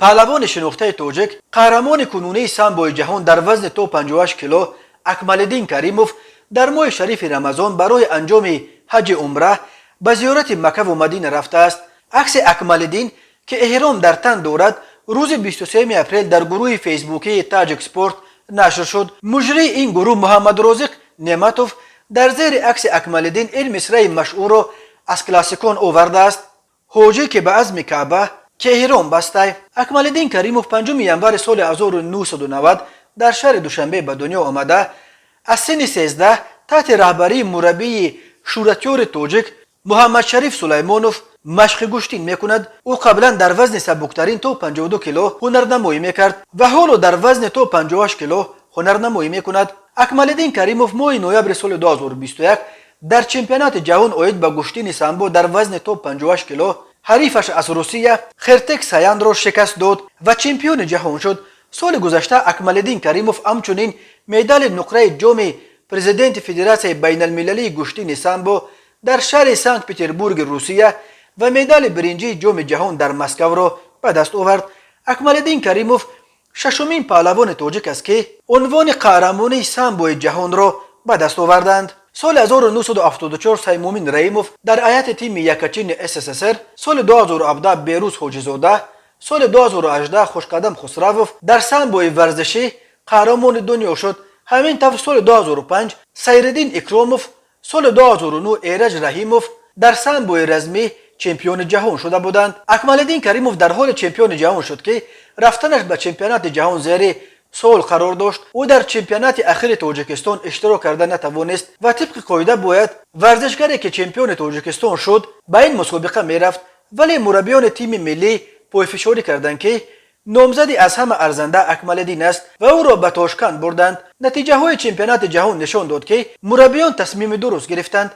پهلوان شناخته توجک قهرمان کنونی سامبو جهان در وزن تو 58 کیلو اکمالالدین کریموف در ماه شریف رمضان برای انجام حج عمره به زیارت مکه و مدینه رفته است. عکس اکمالالدین که احرام در تن دارد روز 23 اپریل در گروه فیسبوکی تاجیک سپورت نشر شد. مجری این گروه محمد رازق نعمتوف در زیر عکس اکمالالدین این مصرع مشهور را از کلاسیکون آورده است: حاجی که به عزم کعبه که احرام بسته. اکمالالدین کریموف 5 ینور سال 1990 در شهر دوشنبه به دنیا آمده. از سن 13 تحت رهبری مربی شورتیور توجک محمد شریف سلیمانوف مشق گشتین میکند. او قبلا در وزن سبکترین تو 52 کیلو هنرنمایی میکرد و حالا در وزن تو 58 کیلو هنرنمایی میکند. اکمالالدین کریموف ماه نوامبر سال 2021 در چمپیونات جهان اوید به گشتین سامبو در وزن تو 58 کیلو حریفش از روسیه خرتک سایاند را شکست داد و چمپیون جهان شد. سال گذشته اکمالالدین کریموف همچنین مدال نقره جام پرزیدنت فدراسیون بین المللی گشتین سامبو در شهر سنت پترزبورگ روسیه و مدال برنجی جام جهان در مسکو را به دست آورد. اکمالالدین کریموف ششمین پهلوان توجک است که عنوان قهرمانی سامبو جهان را به دست آوردند. سال 1974 سیمومین رحیموف در هیئت تیم یکچین SSSR، سال 2017 بیروز حاجی‌زاده، سال 2018 خوشقدم خسروف در سامبو ورزشی قهرمان دنیا شد. همین طور سال 2005 سیرالدین اکراموف، سال 2009 ایرج رحیموف در سامبو رزمی چمپیون جهان شده بودند. اکمالالدین کریموف در حال چمپیون جهان شد که رفتنش به چمپیونات جهان زیر سال قرار داشت. او در چمپیونات اخیر تاجیکستان اشتراک کرده نتوانست و طبق قاعده باید ورزشکاری که چمپیون تاجیکستان شد به این مسابقه میرفت، ولی مربیان تیم ملی پایفشاری کردند که نامزدی از همه ارزنده اکمالالدین است و او را به تاشکند بردند. نتیجه های چمپیونات جهان نشان داد که مربیان تصمیم درست گرفتند.